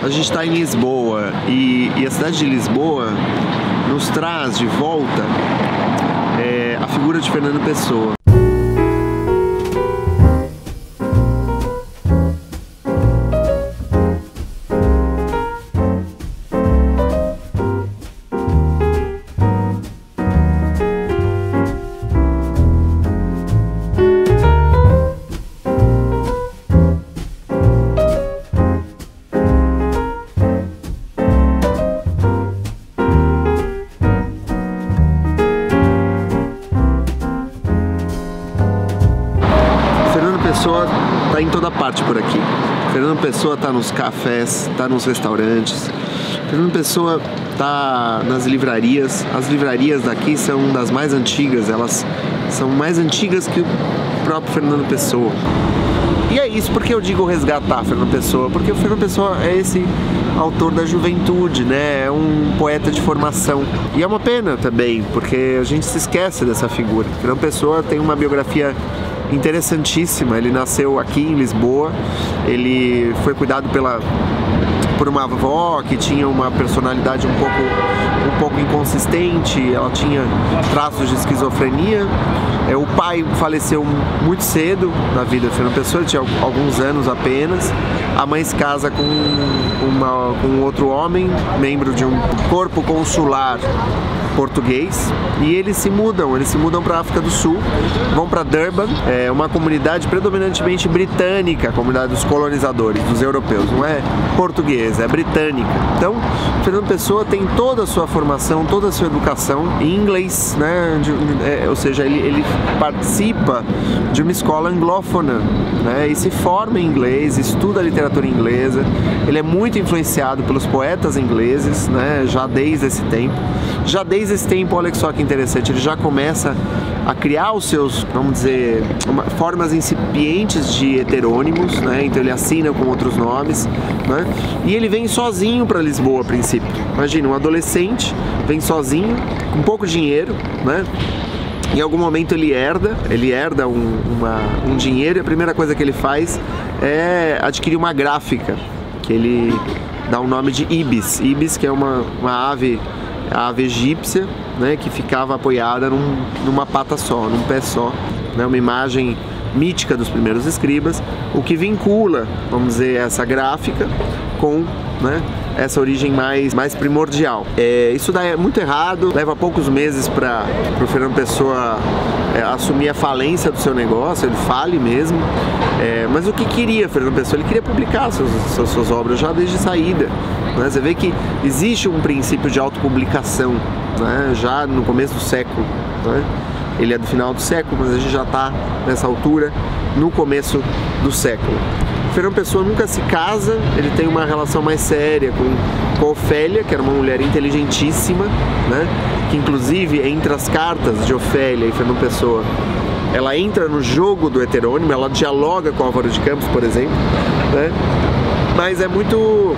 A gente está em Lisboa e a cidade de Lisboa nos traz de volta a figura de Fernando Pessoa. Pessoa está em toda parte por aqui. Fernando Pessoa está nos cafés, está nos restaurantes. Fernando Pessoa está nas livrarias. As livrarias daqui são das mais antigas, elas são mais antigas que o próprio Fernando Pessoa. E é isso, porque eu digo resgatar Fernando Pessoa, porque o Fernando Pessoa é esse autor da juventude, né? É um poeta de formação. E é uma pena também, porque a gente se esquece dessa figura. Fernando Pessoa tem uma biografia interessantíssima. Ele nasceu aqui em Lisboa, ele foi cuidado por uma avó que tinha uma personalidade um pouco inconsistente, ela tinha traços de esquizofrenia. O pai faleceu muito cedo na vida de Fernando Pessoa, ele tinha alguns anos apenas. A mãe se casa com outro homem, membro de um corpo consular português, e eles se mudam para a África do Sul, vão para Durban, uma comunidade predominantemente britânica, a comunidade dos colonizadores, dos europeus, não é portuguesa, é britânica. Então, Fernando Pessoa tem toda a sua formação, toda a sua educação em inglês, né? Ou seja, ele participa de uma escola anglófona, né? E se forma em inglês, estuda a literatura inglesa, ele é muito influenciado pelos poetas ingleses, né? Já desde esse tempo. Olha só que interessante, ele já começa a criar os seus, vamos dizer, formas incipientes de heterônimos, né? Então ele assina com outros nomes, né? E ele vem sozinho para Lisboa a princípio. Imagina, um adolescente vem sozinho, com pouco dinheiro, né? Em algum momento ele herda um dinheiro, e a primeira coisa que ele faz é adquirir uma gráfica, que ele dá o nome de Ibis. Ibis, que é uma ave, a ave egípcia, né, que ficava apoiada numa pata só, num pé só, né, uma imagem mítica dos primeiros escribas, o que vincula, vamos dizer, essa gráfica com, né, essa origem mais primordial. Isso dá muito errado, leva poucos meses para o Fernando Pessoa assumir a falência do seu negócio, ele fale mesmo, mas o que queria Fernando Pessoa? Ele queria publicar suas obras já desde saída, né? Você vê que existe um princípio de autopublicação, né, já no começo do século, né? Ele é do final do século, mas a gente já está nessa altura, no começo do século. Fernando Pessoa nunca se casa, ele tem uma relação mais séria com Ofélia, que era uma mulher inteligentíssima, né? Que inclusive entre as cartas de Ofélia e Fernando Pessoa, ela entra no jogo do heterônimo, ela dialoga com Álvaro de Campos, por exemplo, né? Mas é muito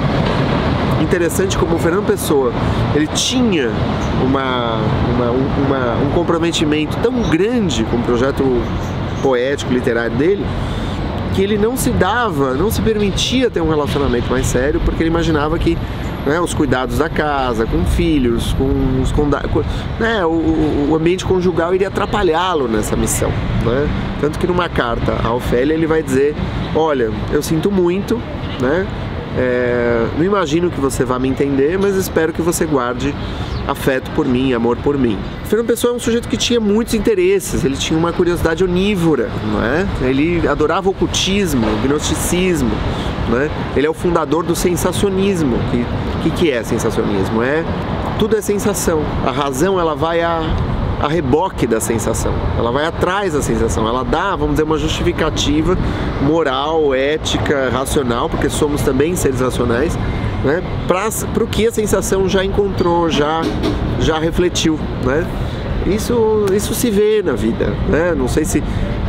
interessante como o Fernando Pessoa, ele tinha um comprometimento tão grande com o projeto poético, literário dele, que ele não se permitia ter um relacionamento mais sério, porque ele imaginava que, né, os cuidados da casa, com filhos, né, o ambiente conjugal iria atrapalhá-lo nessa missão, né? Tanto que numa carta a Ofélia ele vai dizer: olha, eu sinto muito, né? Não imagino que você vá me entender, mas espero que você guarde afeto por mim, amor por mim. Fernando Pessoa é um sujeito que tinha muitos interesses, ele tinha uma curiosidade onívora, não é? Ele adorava o ocultismo, o gnosticismo, né? Ele é o fundador do sensacionismo. Que é sensacionismo? Tudo é sensação. A razão, ela vai a reboque da sensação, ela vai atrás da sensação, ela dá, vamos dizer, uma justificativa moral, ética, racional, porque somos também seres racionais, né, para o que a sensação já encontrou, já refletiu, né? Isso se vê na vida, né? Não sei se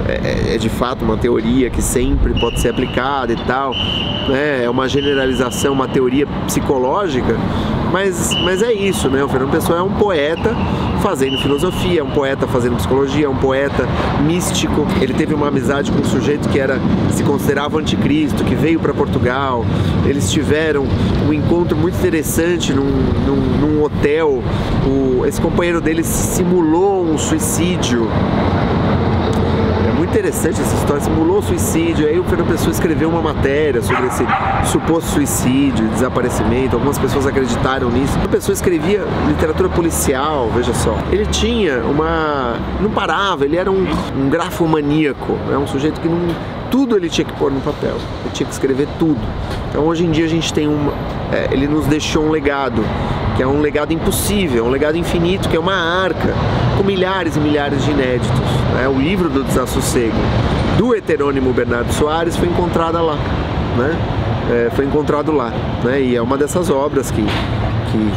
é de fato uma teoria que sempre pode ser aplicada e tal, né? É uma generalização, uma teoria psicológica, mas é isso, né? O Fernando Pessoa é um poeta fazendo filosofia, é um poeta fazendo psicologia, é um poeta místico. Ele teve uma amizade com um sujeito que se considerava o anticristo, que veio para Portugal. Eles tiveram um encontro muito interessante num hotel. Esse companheiro dele simulou um suicídio. Interessante essa história, simulou suicídio. Aí o Fernando Pessoa escreveu uma matéria sobre esse suposto suicídio, desaparecimento. Algumas pessoas acreditaram nisso. A pessoa escrevia literatura policial, veja só. Ele tinha não parava, ele era um grafomaníaco, um sujeito que tudo ele tinha que pôr no papel, ele tinha que escrever tudo. Então hoje em dia a gente tem ele nos deixou um legado, que é um legado impossível, um legado infinito, que é uma arca com milhares e milhares de inéditos. Né? O livro do Desassossego, do heterônimo Bernardo Soares, foi encontrado lá. Né? Foi encontrado lá. Né? E é uma dessas obras que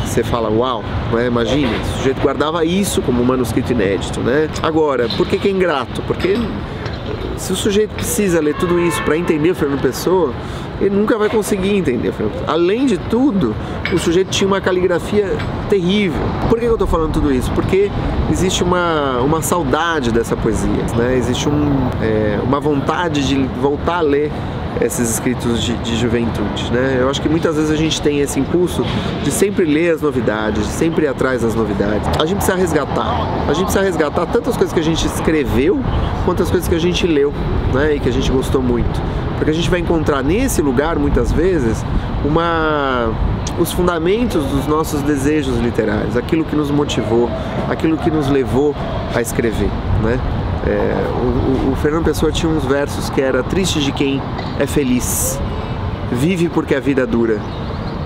você fala, uau, né? Imagina, o sujeito guardava isso como um manuscrito inédito. Né? Agora, por que é ingrato? Porque se o sujeito precisa ler tudo isso para entender o Fernando Pessoa, ele nunca vai conseguir entender. Além de tudo, o sujeito tinha uma caligrafia terrível. Por que eu estou falando tudo isso? Porque existe uma saudade dessa poesia, né? Existe uma vontade de voltar a ler esses escritos de juventude, né? Eu acho que muitas vezes a gente tem esse impulso de sempre ler as novidades, de sempre ir atrás das novidades. A gente precisa resgatar tantas coisas que a gente escreveu, quanto as coisas que a gente leu, né? E que a gente gostou muito. Porque a gente vai encontrar nesse lugar, muitas vezes, os fundamentos dos nossos desejos literários, aquilo que nos motivou, aquilo que nos levou a escrever, né? O Fernando Pessoa tinha uns versos que era: triste de quem é feliz, vive porque a vida dura,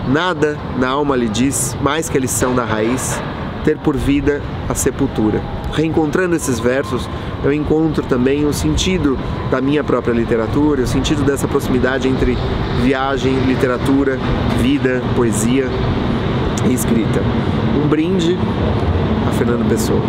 nada na alma lhe diz mais que a lição da raiz, ter por vida a sepultura. Reencontrando esses versos, eu encontro também o sentido da minha própria literatura, o sentido dessa proximidade entre viagem, literatura, vida, poesia e escrita. Um brinde a Fernando Pessoa.